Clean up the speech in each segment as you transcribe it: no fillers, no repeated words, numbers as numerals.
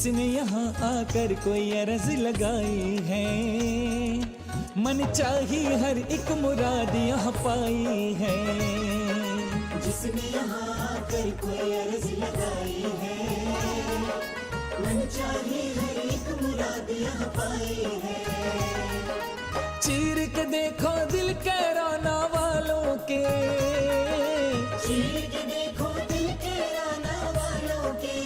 इसने यहाँ आकर कोई अर्ज लगाई है, मन चाही हर एक मुराद यहाँ पाई है। जिसने यहाँ आकर कोई अर्ज लगाई है, मन चाही हर एक मुराद यहाँ पाई है। चीर के देखो दिल के रोना वालों के, चीर के देखो दिल के रोना वालों के,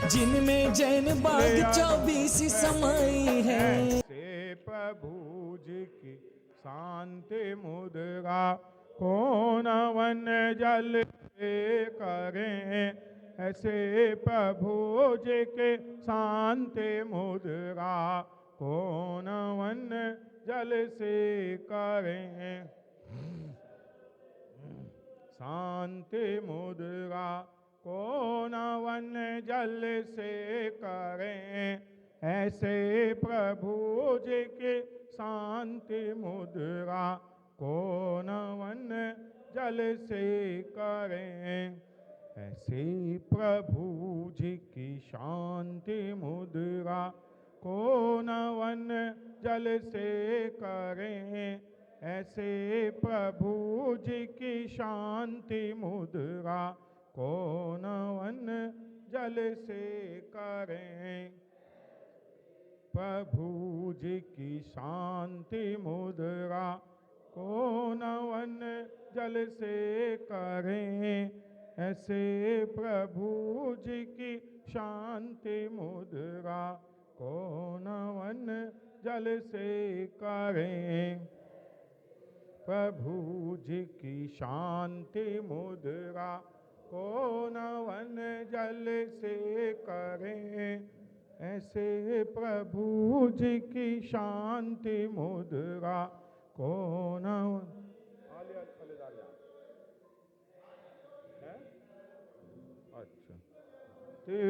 जिनमें जैन बाग 24 समाई है। ऐसे प्रभु जी की शांति मुद्रा कौन वन जल से करें, ऐसे प्रभु जी के शांति मुद्रा कौन वन जल से करें। शांति मुद्रा कौन वन जल से करें, ऐसे प्रभु जी की शांति मुद्रा कौन वन जल से करें। ऐसे प्रभु जी की शांति मुद्रा कौन वन जल से करें, ऐसे प्रभु जी की शांति मुद्रा कौन वन जल से करें। प्रभु जी की शांति मुद्रा कौन वन जल से करें, ऐसे प्रभु जी की शांति मुद्रा कौन वन जल से करें। प्रभु जी की शांति मुद्रा कौन वन जल से करें, ऐसे प्रभु जी की शांति मुद्रा कौन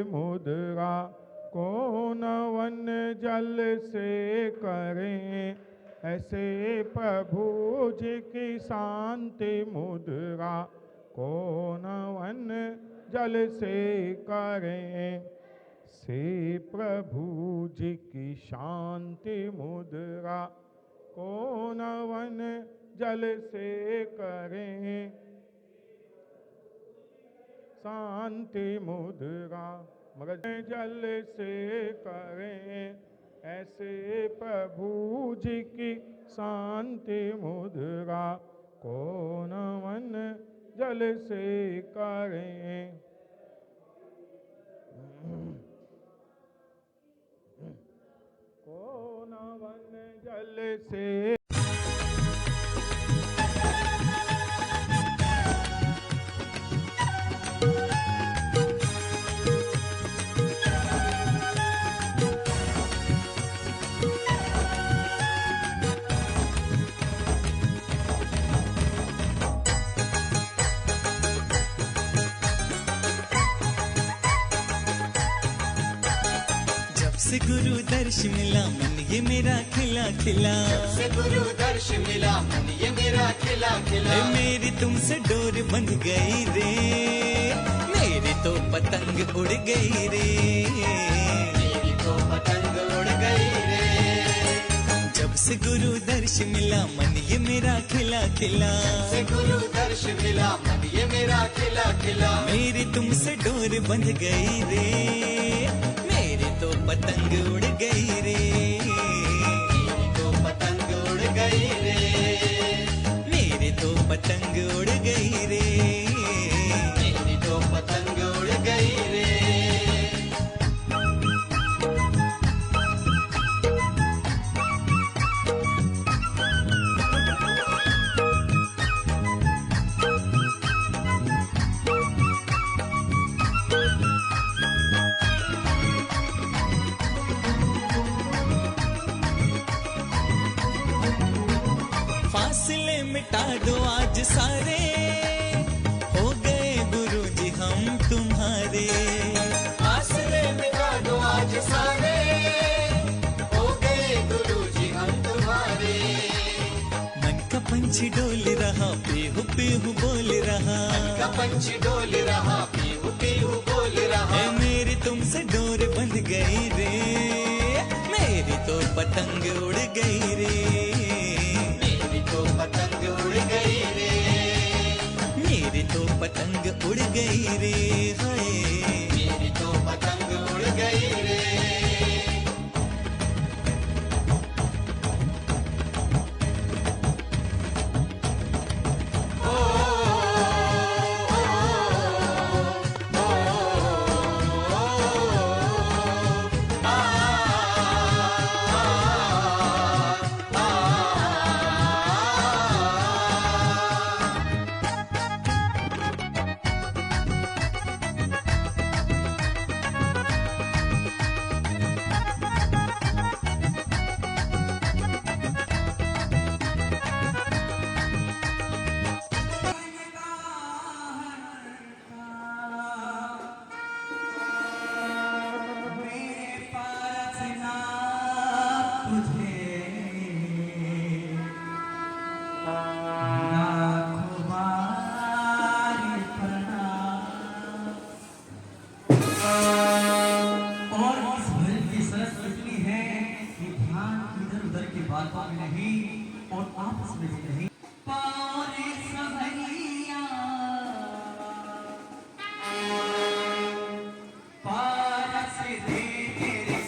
मुद्रा कौन वन जल से करें, ऐसे प्रभु जी की शांति मुद्रा कौन वन जल से करें। से प्रभु जी की शांति मुद्रा कौन वन जल से करें। शांति मुद्रा मगज जल से करें, ऐसे प्रभु जी की शांति मुद्रा कौन वन जल से करें। कौन वन जल से से गुरु दर्श मिला मन ये मेरा खिला खिला, से गुरु दर्श मिला मन ये मेरा खिला खिला। मेरी तुमसे डोर बंध गई रे, मेरी तो पतंग उड़ गई रे, मेरी तो पतंग उड़ गई रे। जब से गुरु दर्श मिला मन ये मेरा खिला खिला, से गुरु दर्श मिला मन ये मेरा खिला खिला। मेरी तुमसे डोर बंध गई रे, मेरी तो पतंग उड़ गई रे, मेरी तो पतंग उड़ गई रे, मेरी तो पतंग उड़ गई रे, मेरी तो पतंग उड़ गई रे। फासले मिटा दो आज सारे, हो गए गुरु जी हम तुम्हारे। फासले मिटा दो आज सारे, हो गए गुरु जी हम तुम्हारे। मन का पंछी डोल रहा, पीहू पीहू बोल रहा, का पंछी डोल रहा, पीहू पीहू बोल रहा। ए मेरी तुमसे डोर बंध गई रे, मेरी तो पतंग उड़ गई रे, मेरी तो पतंग उड़ गई रे, मेरी तो पतंग उड़ गई रे, हाय मेरी तो पतंग उड़ गई रे। बातों में नहीं और आपस में भी नहीं। पारे सहैया पारस दे तेरे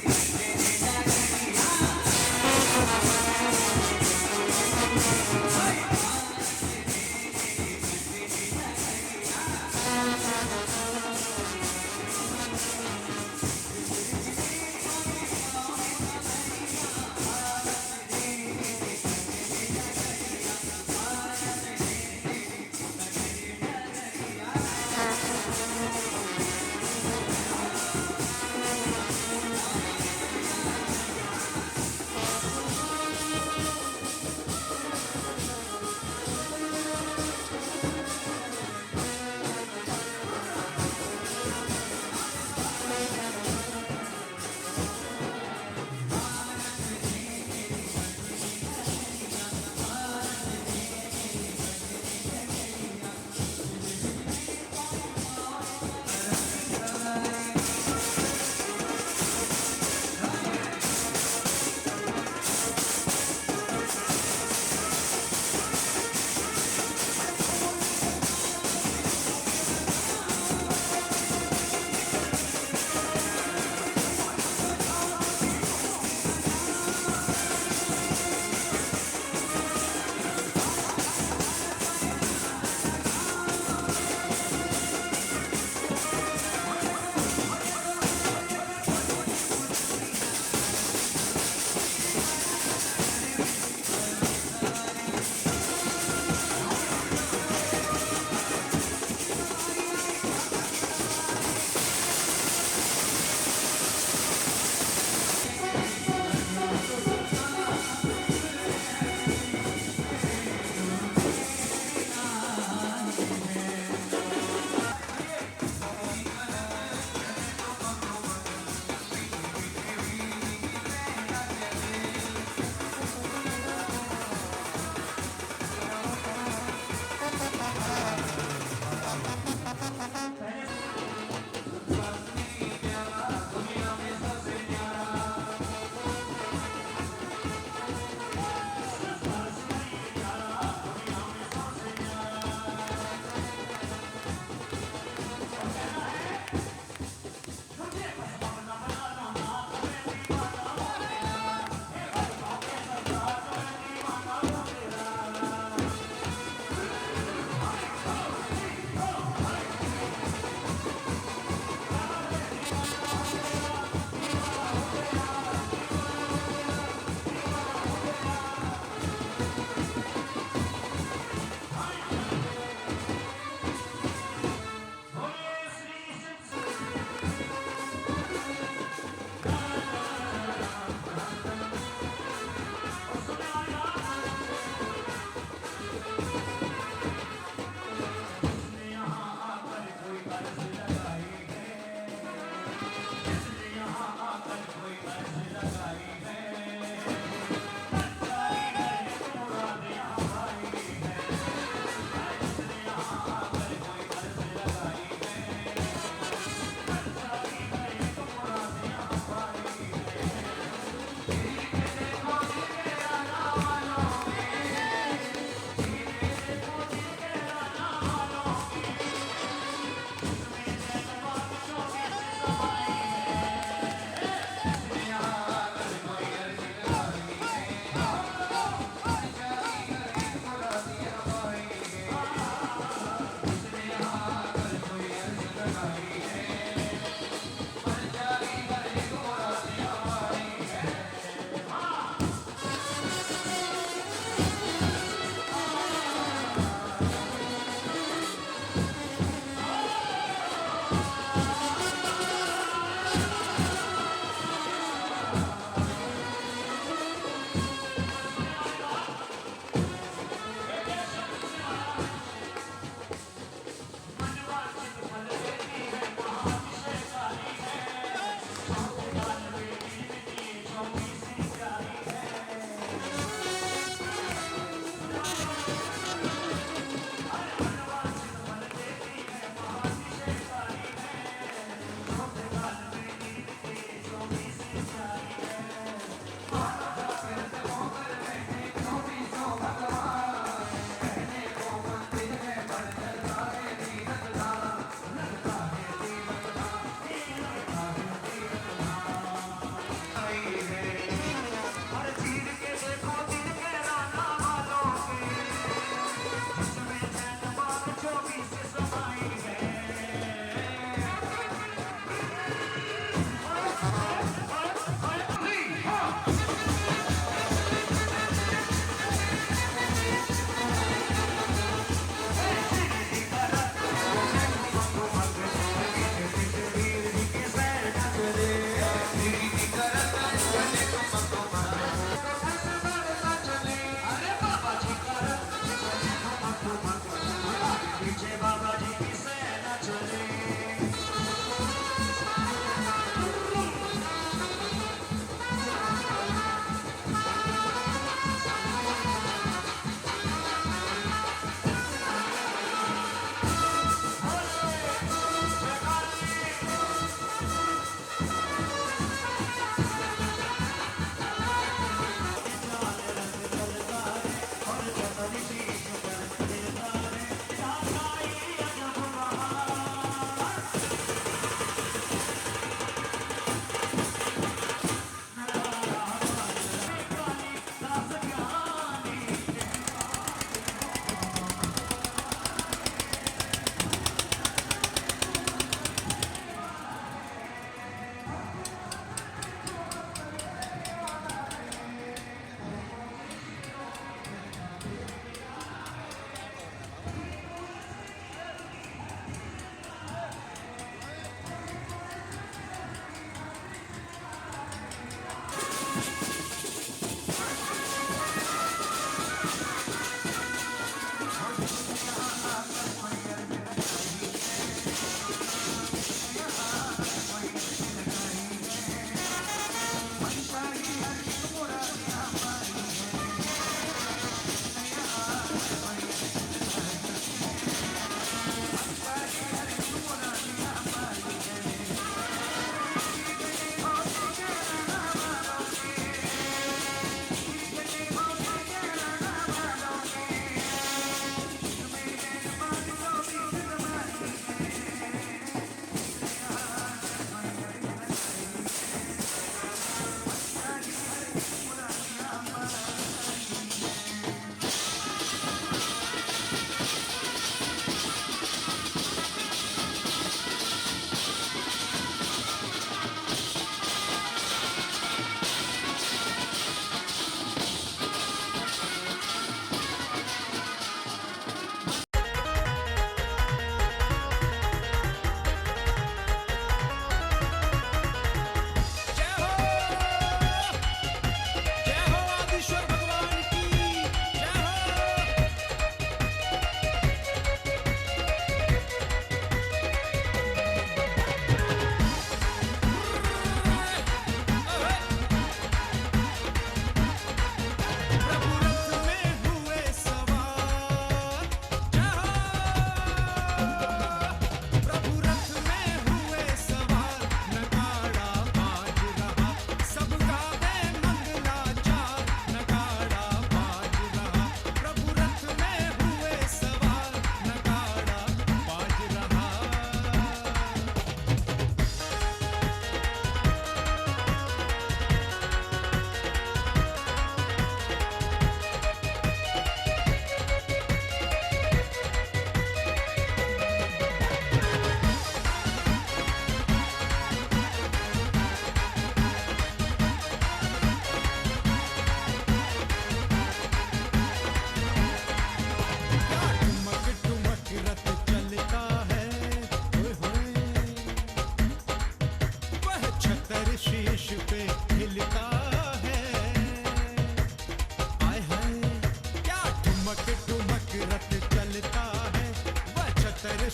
तेरी भी करत चले तुमको चले अरे बाबा जी करत चले तुमको पीछे बाबा जी की सेना चले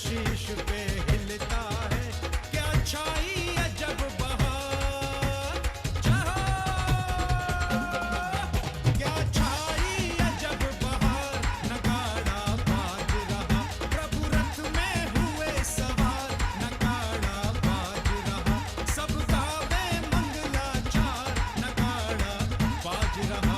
शीश पे हिलता है क्या छाई अजब बहार जहां क्या छाई अजब बहार नगाड़ा बाज रहा प्रभु रथ में हुए सवार नगाड़ा बाज रहा सब गावे मंगलाचार नगाड़ा बाज रहा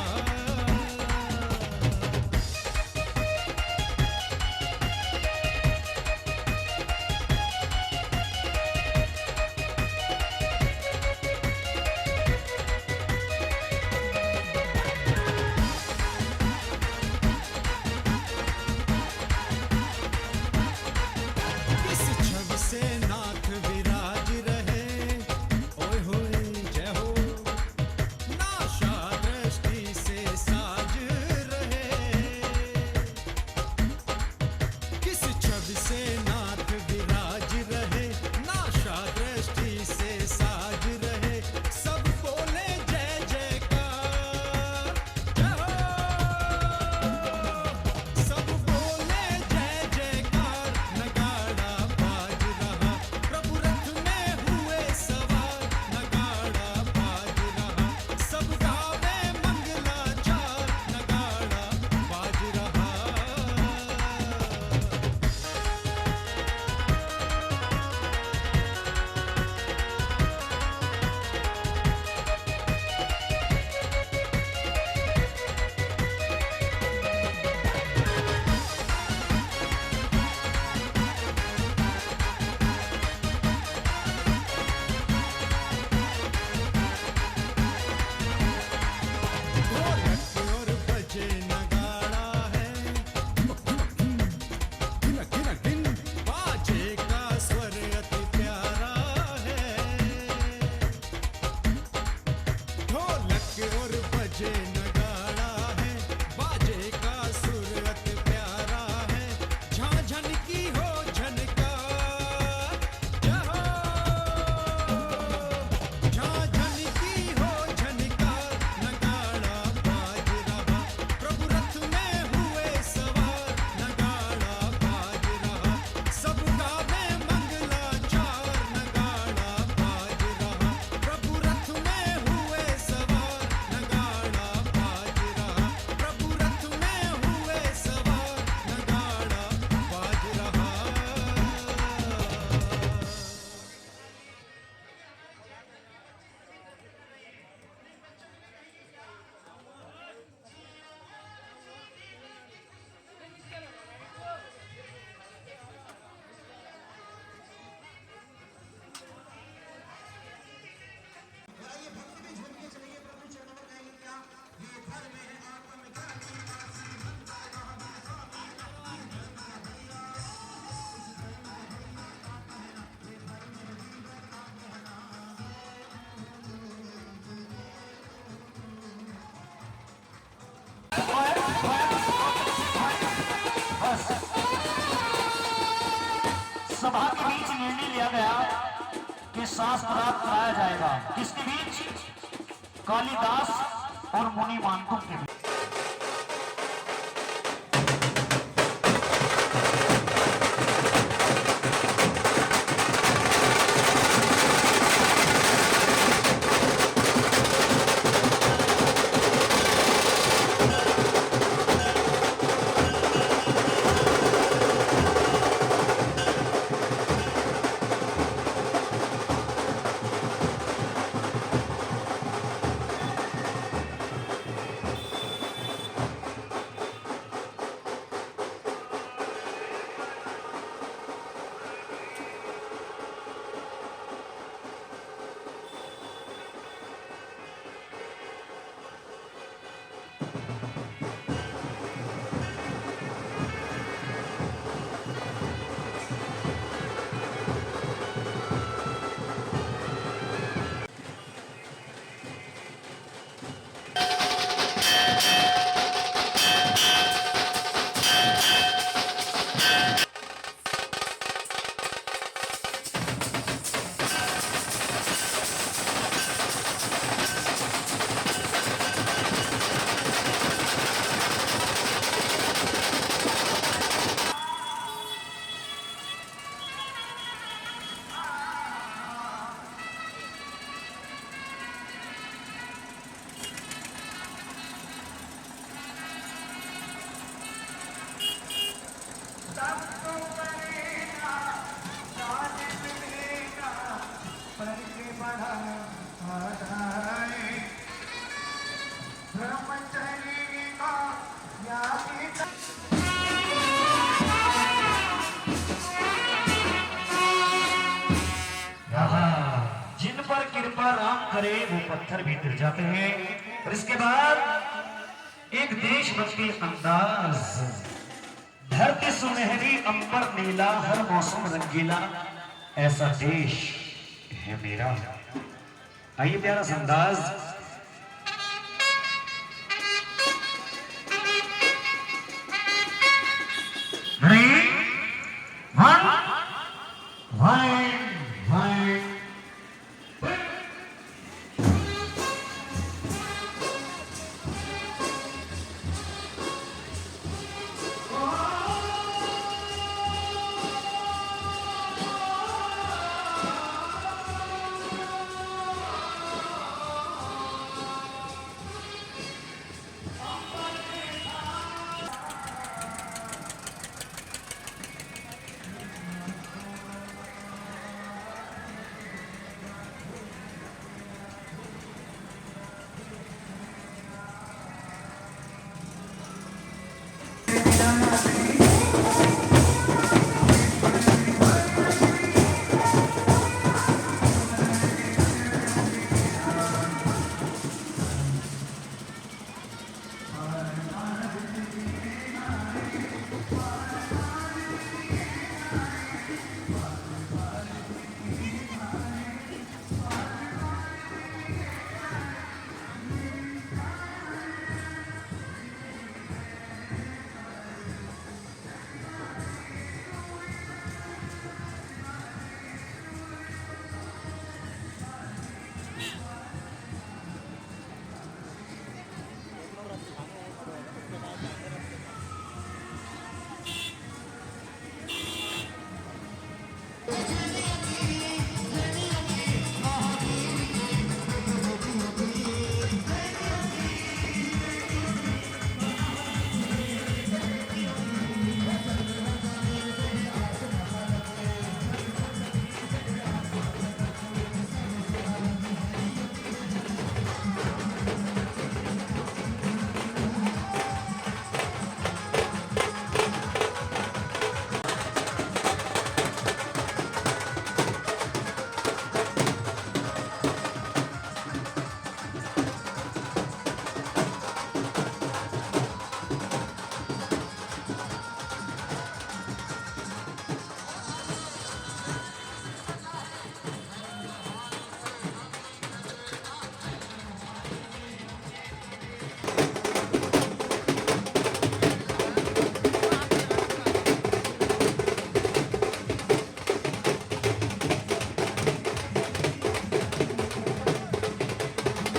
बाजे नगाड़ा है, बाजे का सुर अति प्यारा है, झांझन की हो झनकार, जहो झांझन की हो झनकार, नगाड़ा बाज रहा, प्रभु रथ में हुए सवार, नगाड़ा बाज रहा, सब गावे मंगलाचार, नगाड़ा बाज रहा, प्रभु रथ में हुए सवार, नगाड़ा बाज रहा, प्रभु रथ में हुए सवार, नगाड़ा बाज रहा। सभा के बीच निर्णय लिया गया कि शास्त्रार्थ कराया जाएगा। किसके बीच? कालिदास और मुनि मानकों के बीच। जिन पर कृपा राम करे वो पत्थर भी गिर जाते हैं। और इसके बाद एक देशभक्ति अंदाज, धरती सुनहरी अंबर नीला हर मौसम रंगीला ऐसा देश है मेरा। आइए प्यारा सा अंदाज।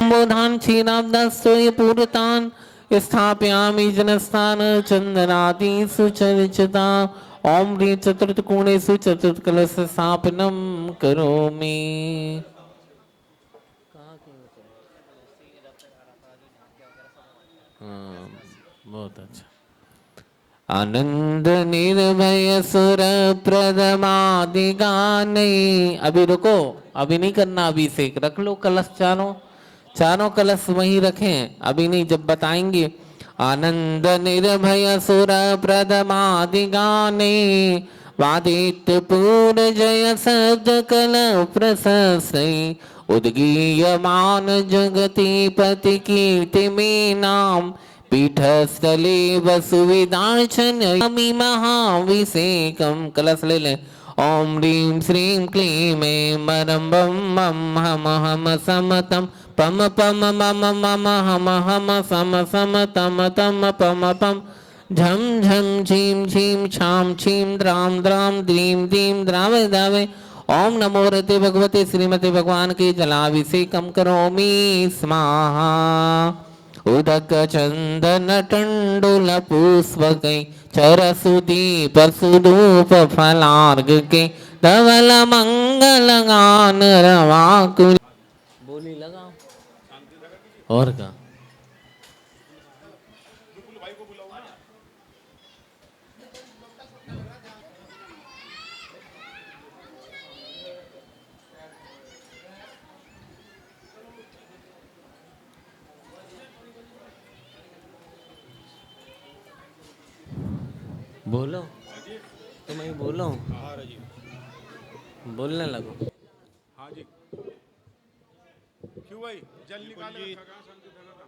बोधान क्षीराब्दस्तोय पूरतान स्थापयामि जनस्थान चंदनादि सुचर्चिता ओम ह्रीं चतुर्थ कोणेषु चतुर्थ कलश स्थापनम करोमि। बहुत अच्छा। आनंद निर्भय सुर प्रदमादि गाने। अभी रुको, अभी नहीं करना अभिषेक, रख लो कलश चारों कलश वहीं रखें, अभी नहीं, जब बताएंगे। आनंद निर्भय सुर प्रदमादि गाने वादित पूर जय सद कल प्रशस्ति उद्गीयमान जगति पति कीर्ति में नाम पीठस्थले वसुविदार्चन महाभिषेकम। कलश ले ले। ओम ह्रीं श्रीं क्लीं ऐं मरं बम मम हम हम समतम पम पम मम मम हम हम सम सम तम तम पम पम झम झम झीम झीम छाम छीम द्राम द्राम द्रीम दीम द्रावे दावे। ओम नमो रते भगवते श्रीमते भगवान के जलाभिषेकम करोमि स्वाहा। उदक चंदन टंडुल पुष्पकै चरसुदीप सुधूप फलार्घ के धवल मंगल गान रवाकुल। बोली लगाओ और का बोलो, तुम ही बोलो, बोलने लगो। हाँ जी, क्यों भाई जल निकाले रखा कहाँ संत जगह का?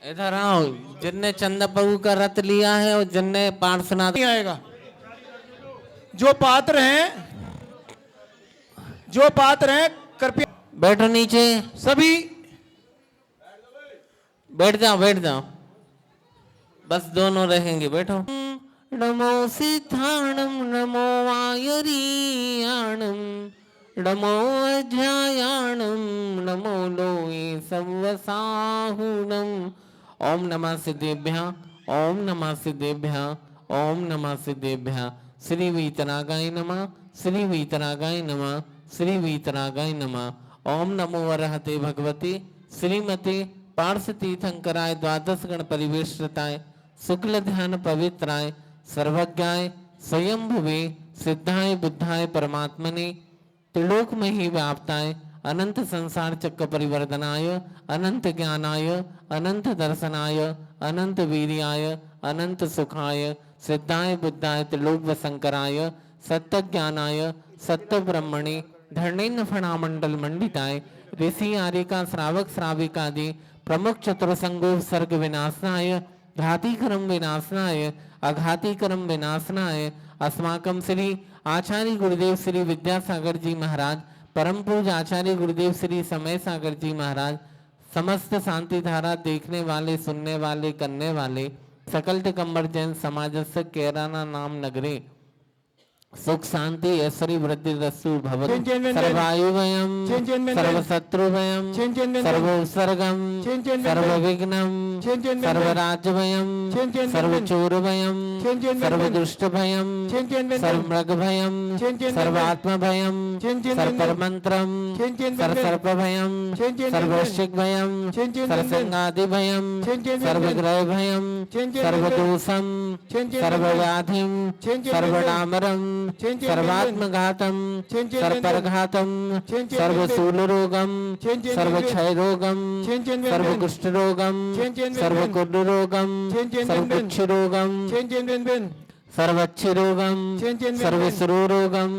इधर आओ, जिनने चंदा प्रभु का रथ लिया है और जिनने पार्श्वनाथ नहीं आएगा। जो पात्र हैं कृपया बैठो नीचे, सभी बैठ जाओ, बस दोनों रहेंगे, बैठो। नमो सिद्धाणम नमो वायरियाणम नमो अध्यायाणम नमो लोये सवसाहुणम। ओम नमः सिद्धेभ्यः, ओम नमः सिद्धेभ्यः, ओम नमः सिद्धेभ्यः। श्री वीतरागाय नमः, श्री वीतरागाय नमः, श्री वीतरागाय नमः। ओम नमो अरहते भगवते श्रीमते पार्श्वतीर्थंकराय द्वादश गण परिवेष्टिताय शुक्ल ध्यान पवित्राय सर्वज्ञाय स्वयंभुवे सिद्धाय बुद्धाय परमात्मने त्रिलोक में ही व्याप्ताय अनंत संसार चक्र परिवर्तनाय अनंत ज्ञानाय अनंत दर्शनाय अनंत वीर्याय अनंत सुखाय सिद्धाय बुद्धाय त्रिलोक वसंकराय सत्य ज्ञानाय सत्य ब्रह्मणे धरणेन फणामंडल मंडिताय ऋषि आर्यका श्रावक श्राविकादि प्रमुख चतुर्संगो सर्ग विनाशनाय घाती कर्म विनाशनाय अघाती कर्म विनाशनाय अस्माकं श्री आचार्य गुरुदेव श्री विद्यासागर जी महाराज परम पूज्य आचार्य गुरुदेव श्री समय सागर जी महाराज समस्त शांति धारा देखने वाले सुनने वाले करने वाले सकल दिगंबर जैन समाजस्य केराना नाम नगरे सुख शांति ऐश्वर्य वृद्धि रस्सु भवतु सर्वायुभयं सर्वशत्रुभयं सर्वोत्सर्गं सर्वविघ्नं सर्वराज्यभयं सर्वचोरभयं सर्वदुष्टभयं सर्वमृगभयं सर्वात्मभयं सर्वमन्त्रं सर्वसर्पभयं सर्ववृश्चिकभयं सर्वसंगादिभयं सर्वग्रहभयं सर्वदोषं सर्वव्याधिं सर्वडामरं सर्वात्मघातम सर्वपरघातम सर्वशूलरोगम सर्वक्षयरोगम सर्वकुष्ठरोगम सर्वकुष्ठरोगम सर्वकुक्षरोगम सर्वच्छरोगम सर्वसुरोरोगम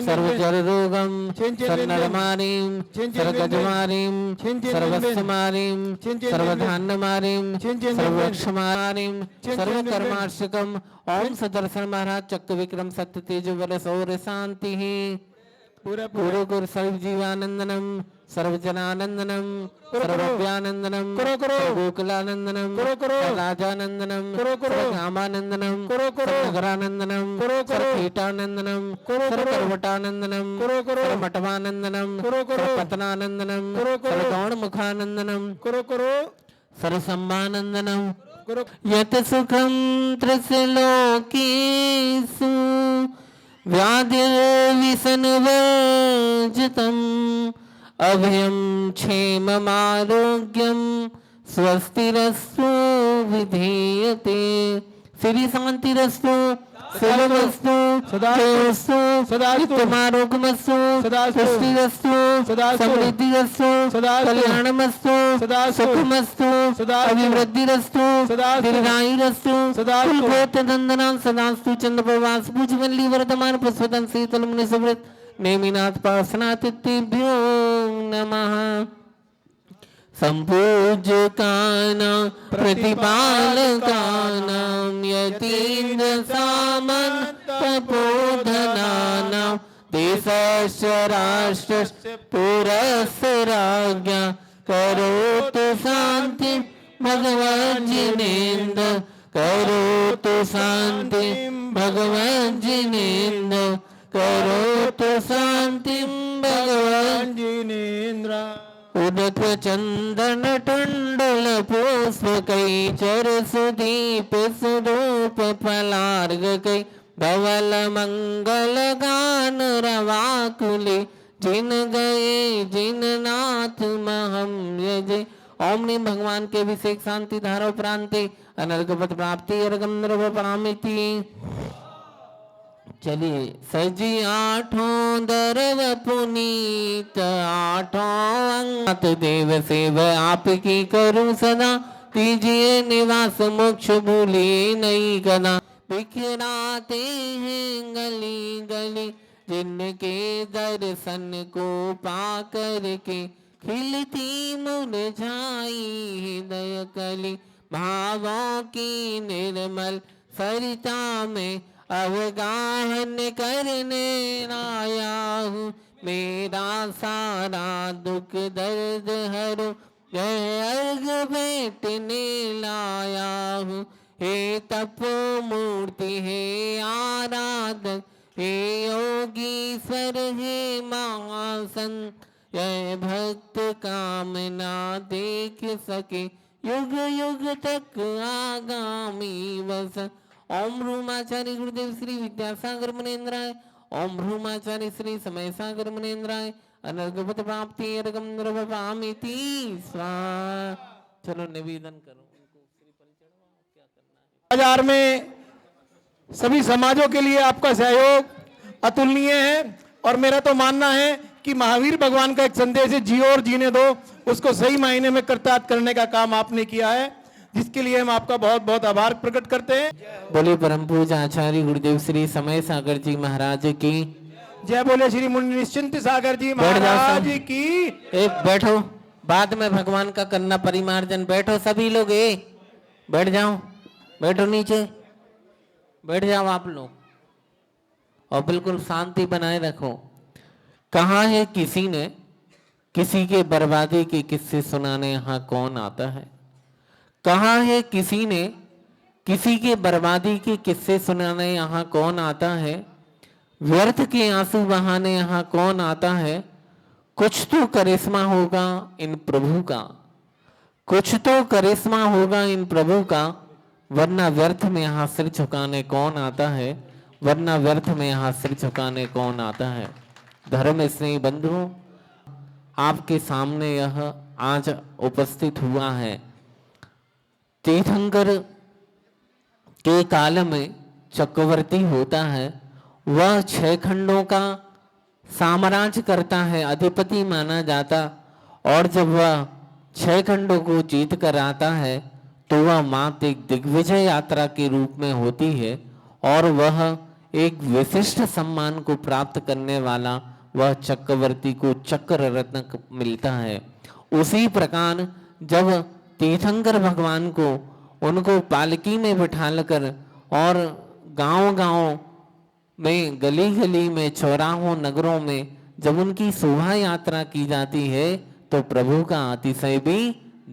सर्वजररोगम सर्वनरमारीं सर्वगजमारीं सर्वस्वमारीं सर्वधान्यमारीं सर्वक्षमारीं सर्वकर्मार्षकम। ओम सदर्शन महाराज चक्र विक्रम सत्य तेज बल सौर शांति। पूरे कुरु कुरु सर्वजीवानंदनम सर्वजनानंदनम सर्वव्यानंदनम गोकुलानंदनम राजानंदनम रामानंदनम नगरानंदनम कीटानंदनम सर्वकर्वटानंदनम सर्वमठवानंदनम सर्वपतनानंदनम सर्वगौणमुखानंदनम सर्वसम्मानंदनम यत सुखम त्रिसलोकेषु व्याधिर्विसनवर्जितम् अभयं क्षेममारोग्यं स्वस्तिरस्तु विधीयते। श्री शांतिरस्तु सुलभस्तु सदास्तु नित्यमारोग्यमस्तु पुष्टिरस्तु समृद्धिरस्तु कल्याणमस्तु सुखमस्तु अभिवृद्धिरस्तु दीर्घायुरस्तु कुलगोत्रनंदनां सदास्तु चंद्रप्रभास पूजवल्ली वर्धमान पुष्पदं शीतल मुनि सुव्रत नेमिनाथ पासनातिथ्येभ्यो नमः। संपूज्यकानां प्रतिपालकानां यतीन्द्र सामन्तपोधनानां देशस्य राष्ट्रस्य पुरस्य राज्ञा करोतु शान्ति भगवज्जिनेन्द्र करोतु शान्ति भगवज्जिनेन्द्र करोतु शान्ति भगवज्जिनेन्द्र। उदक चंदन टंडल पुष्प कई चर सुदीप सुरूप फलार्ग कई धवल मंगल गान रवाकुले जिन गए जिन नाथ महम यजे। ओम नीम भगवान के अभिषेक शांति धारा प्रांति अनर्गपत प्राप्ति अर्गम नरभ परामिति। चलिए सजी आठों दरव पुनीत आठों अंगत देव सेव आपकी करूं सदा तीजिए निवास मोक्ष भूलिए नहीं कदा। बिखराते हैं गली गली जिनके दर्शन को पा करके खिलती मुरझाई हृदय कली भावों की निर्मल सरिता में अवगाहन करने आया हूँ मेरा सारा दुख दर्द हरो जय अर्घ भेटने लाया हूँ। हे तपो मूर्ति हे आराधक हे योगीश्वर हे महासन जय भक्त कामना देख सके युग युग तक आगामी वसन। ओम भ्रूमाचार्य गुरुदेव श्री विद्यासागर मुनेन्द्राय ओम भ्रूमाचार्य श्री समय सागर मुनेन्द्राय अनर्गपत प्राप्ति अर्गम नरभपामिति स्वाहा। चलो निवेदन करो उनको श्री परिचय क्या करना है। बाजार में सभी समाजों के लिए आपका सहयोग अतुलनीय है और मेरा तो मानना है कि महावीर भगवान का एक संदेश है जियो और जीने दो, उसको सही मायने में कृतार्थ करने का काम आपने किया है जिसके लिए हम आपका बहुत बहुत आभार प्रकट करते हैं। बोले परम पूज्य आचार्य गुरुदेव श्री समय सागर जी महाराज की जय। बोले श्री मुनि निश्चिंत सागर जी महाराज की। एक बैठो बाद में भगवान का करना परिमार्जन। बैठो सभी लोग बैठ जाओ बैठो नीचे बैठ जाओ आप लोग और बिल्कुल शांति बनाए रखो। कहा है किसी ने किसी के बर्बादी के किस्से सुनाने यहाँ कौन आता है। कहा है किसी ने किसी के बर्बादी के किस्से सुनाने यहाँ कौन आता है। व्यर्थ के आंसू बहाने यहाँ कौन आता है। कुछ तो करिश्मा होगा इन प्रभु का, कुछ तो करिश्मा होगा इन प्रभु का, वरना व्यर्थ में यहाँ सिर झुकाने कौन आता है, वरना व्यर्थ में यहाँ सिर झुकाने कौन आता है। धर्म स्नेही बंधुओं, आपके सामने यह आज उपस्थित हुआ है। तीर्थंकर के काल में चक्रवर्ती होता है, वह 6 खंडों का साम्राज्य करता है, अधिपति माना जाता। और जब वह 6 खंडों को जीत कर आता है तो वह मात्र एक दिग्विजय यात्रा के रूप में होती है और वह एक विशिष्ट सम्मान को प्राप्त करने वाला वह चक्रवर्ती को चक्र रत्न मिलता है। उसी प्रकार जब तीर्थंकर भगवान को उनको पालकी में बिठाकर और गांव-गांव में गली-गली में चौराहों नगरों में जब उनकी शोभा यात्रा की जाती है तो प्रभु का अतिशय भी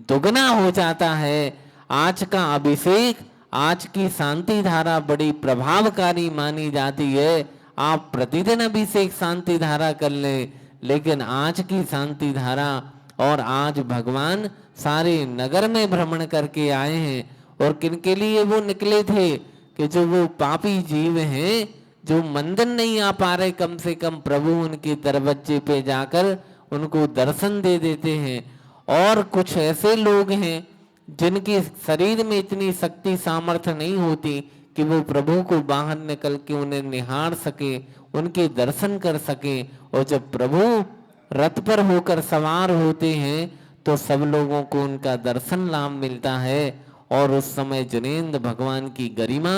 दुगना हो जाता है। आज का अभिषेक, आज की शांति धारा बड़ी प्रभावकारी मानी जाती है। आप प्रतिदिन अभिषेक शांति धारा कर लें, लेकिन आज की शांति धारा, और आज भगवान सारे नगर में भ्रमण करके आए हैं। और किनके लिए वो निकले थे कि जो वो पापी जीव हैं, जो मंदिर नहीं आ पा रहे, कम से कम प्रभु उनके दरवाजे पे जाकर उनको दर्शन दे देते हैं। और कुछ ऐसे लोग हैं जिनके शरीर में इतनी शक्ति सामर्थ्य नहीं होती कि वो प्रभु को बाहर निकल के उन्हें निहार सके, उनके दर्शन कर सके। और जब प्रभु रथ पर होकर सवार होते हैं तो सब लोगों को उनका दर्शन लाभ मिलता है। और उस समय जिनेंद्र भगवान की गरिमा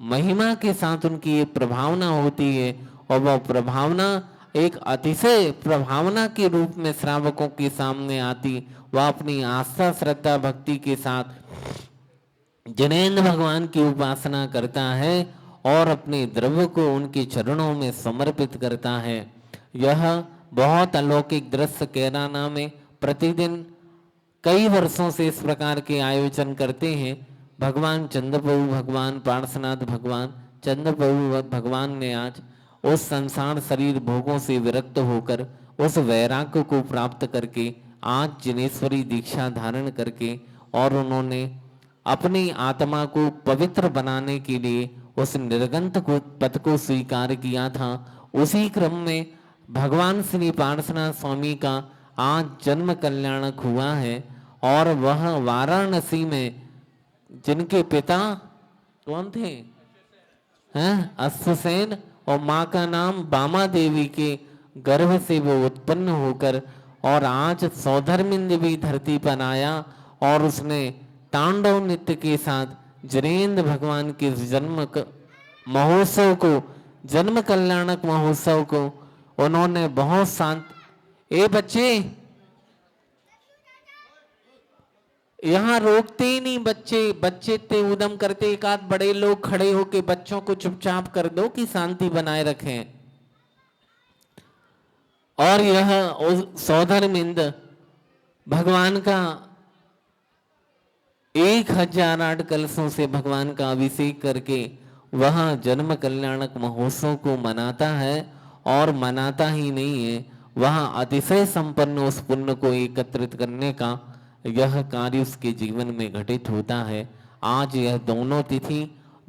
महिमा के साथ उनकी एक प्रभावना होती है, और वह प्रभावना एक अतिशय प्रभावना के रूप में श्रावकों के सामने आती। वह अपनी आस्था श्रद्धा भक्ति के साथ जिनेंद्र भगवान की उपासना करता है और अपने द्रव्य को उनके चरणों में समर्पित करता है। यह बहुत अलौकिक दृश्य कैराना में प्रतिदिन कई वर्षों से इस प्रकार के आयोजन करते हैं। भगवान चंद्रप्रभु भगवान पार्श्वनाथ भगवान चंद्रप्रभु भगवान ने आज उस संसार शरीर भोगों से विरक्त होकर उस वैराग्य को प्राप्त करके आज जिनेश्वरी दीक्षा धारण करके, और उन्होंने अपनी आत्मा को पवित्र बनाने के लिए उस निर्गंत को पद को स्वीकार किया था। उसी क्रम में भगवान श्री पार्श्वनाथ स्वामी का आज जन्म कल्याणक हुआ है। और वह वाराणसी में जिनके पिता कौन थे हैं अश्वसेन, और माँ का नाम बामा देवी के गर्भ से वो उत्पन्न होकर और आज सौधर्मिंद भी धरती पर आया। और उसने तांडव नृत्य के साथ जिनेंद्र भगवान के जन्म महोत्सव को, जन्म कल्याणक महोत्सव को उन्होंने बहुत शांत। ए बच्चे यहाँ रोकते ही नहीं, बच्चे इतने उदम करते। एक आध बड़े लोग खड़े होके बच्चों को चुपचाप कर दो कि शांति बनाए रखें। और यह सौधर्मिंद भगवान का 1008 कलशों से भगवान का अभिषेक करके वह जन्म कल्याणक महोत्सव को मनाता है। और मनाता ही नहीं है, वह अतिशय संपन्न उस पुण्य को एकत्रित करने का यह कार्य उसके जीवन में घटित होता है। आज यह दोनों तिथि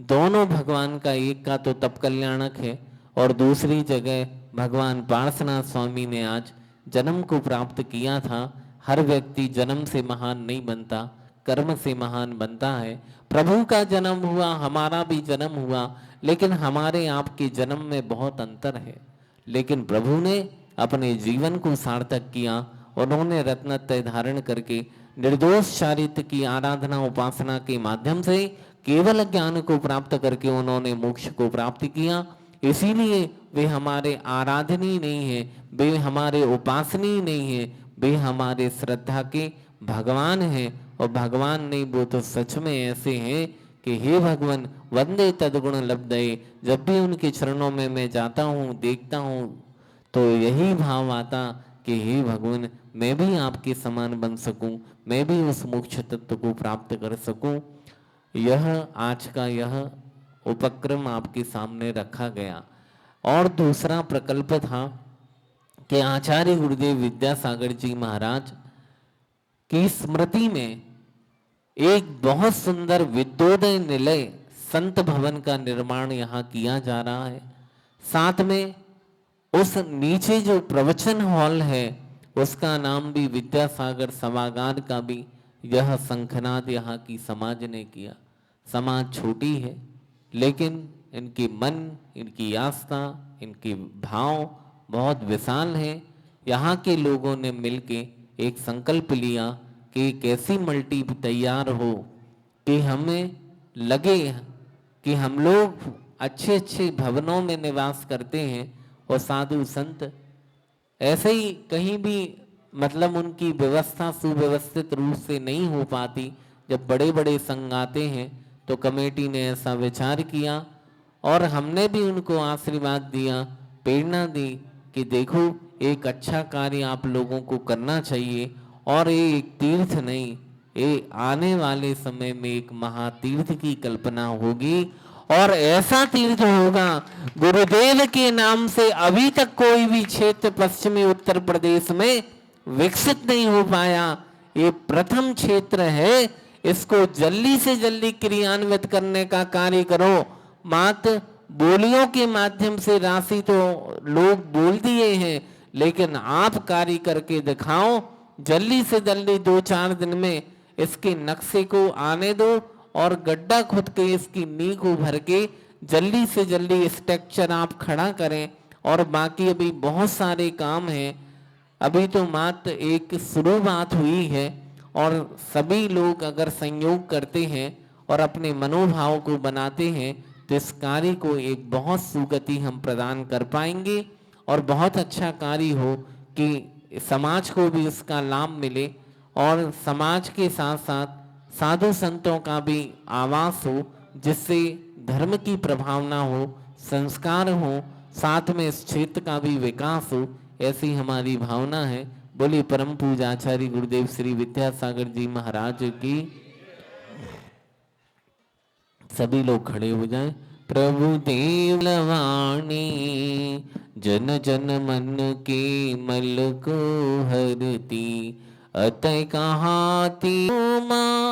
दोनों भगवान का, एक का तो तप कल्याणक है और दूसरी जगह भगवान पार्श्वनाथ स्वामी ने आज जन्म को प्राप्त किया था। हर व्यक्ति जन्म से महान नहीं बनता, कर्म से महान बनता है। प्रभु का जन्म हुआ, हमारा भी जन्म हुआ, लेकिन हमारे आपके जन्म में बहुत अंतर है। लेकिन प्रभु ने अपने जीवन को सार्थक किया। उन्होंने रत्नत्रय धारण करके निर्दोष चारित्र की आराधना उपासना के माध्यम से केवल ज्ञान को प्राप्त करके उन्होंने मोक्ष को प्राप्त किया। इसीलिए वे हमारे आराधनीय नहीं है, वे हमारे उपासनीय नहीं है, वे हमारे श्रद्धा के भगवान हैं। और भगवान नहीं, वो तो सच में ऐसे हैं कि हे भगवान वंदे तदगुण लब्धये। जब भी उनके चरणों में मैं जाता हूँ, देखता हूँ, तो यही भाव आता कि हे भगवान मैं भी आपके समान बन सकूं, मैं भी उस मोक्ष तत्व को प्राप्त कर सकूं। यह आज का यह उपक्रम आपके सामने रखा गया। और दूसरा प्रकल्प था कि आचार्य गुरुदेव विद्यासागर जी महाराज की स्मृति में एक बहुत सुंदर विद्योदय निलय संत भवन का निर्माण यहाँ किया जा रहा है। साथ में उस नीचे जो प्रवचन हॉल है उसका नाम भी विद्यासागर सभागार का भी यह शंखनाद यहाँ की समाज ने किया। समाज छोटी है, लेकिन इनकी मन, इनकी आस्था, इनके भाव बहुत विशाल है। यहाँ के लोगों ने मिलके एक संकल्प लिया कि एक ऐसी मल्टी तैयार हो कि हमें लगे कि हम लोग अच्छे अच्छे भवनों में निवास करते हैं और साधु संत ऐसे ही कहीं भी मतलब उनकी व्यवस्था सुव्यवस्थित रूप से नहीं हो पाती। जब बड़े बड़े संघ आते हैं तो कमेटी ने ऐसा विचार किया और हमने भी उनको आशीर्वाद दिया, प्रेरणा दी कि देखो एक अच्छा कार्य आप लोगों को करना चाहिए। और ये एक तीर्थ नहीं, ये आने वाले समय में एक महातीर्थ की कल्पना होगी और ऐसा तीर्थ होगा, गुरुदेव के नाम से अभी तक कोई भी क्षेत्र पश्चिमी उत्तर प्रदेश में विकसित नहीं हो पाया। ये प्रथम क्षेत्र है, इसको जल्दी से जल्दी क्रियान्वित करने का कार्य करो। मात्र बोलियों के माध्यम से राशि तो लोग बोल दिए हैं, लेकिन आप कार्य करके दिखाओ। जल्दी से जल्दी 2-4 दिन में इसके नक्शे को आने दो और गड्ढा खुद के इसकी नींव को भर के जल्दी से जल्दी स्ट्रक्चर आप खड़ा करें। और बाकी अभी बहुत सारे काम हैं, अभी तो मात्र एक शुरुआत हुई है। और सभी लोग अगर संयोग करते हैं और अपने मनोभाव को बनाते हैं तो इस कार्य को एक बहुत सुगति हम प्रदान कर पाएंगे और बहुत अच्छा कार्य हो कि समाज को भी इसका लाभ मिले और समाज के साथ साथ साधु संतों का भी आवास हो, जिससे धर्म की प्रभावना हो, संस्कार हो, साथ में इस क्षेत्र का भी विकास हो। ऐसी हमारी भावना है। बोली परम पूज्य आचार्य गुरुदेव श्री विद्यासागर जी महाराज की। सभी लोग खड़े हो जाएं। प्रभु देव लवाणी जन जन मन के मल को हरती, अतः कहाती माँ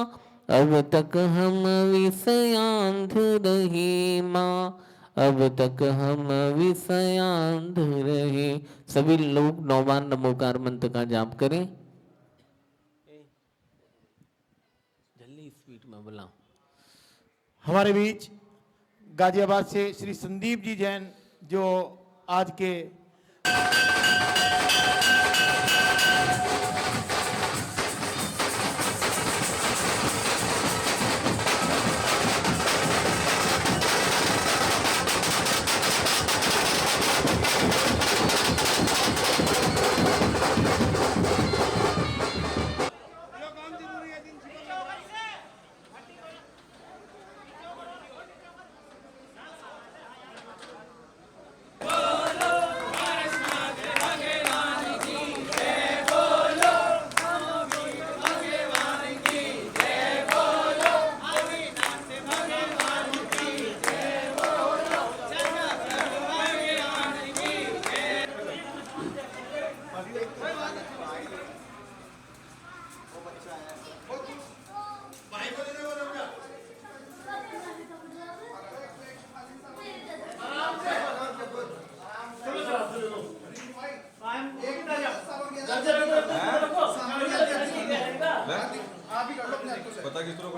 अब तक हम विषयांध रहे माँ, अब तक हम विषयांध रहे। सभी लोग 9 बार नमोकार मंत्र का जाप करें। जल्दी स्पीड में बुलाओ। हमारे बीच गाजियाबाद से श्री संदीप जी जैन, जो आज के पता किस तरह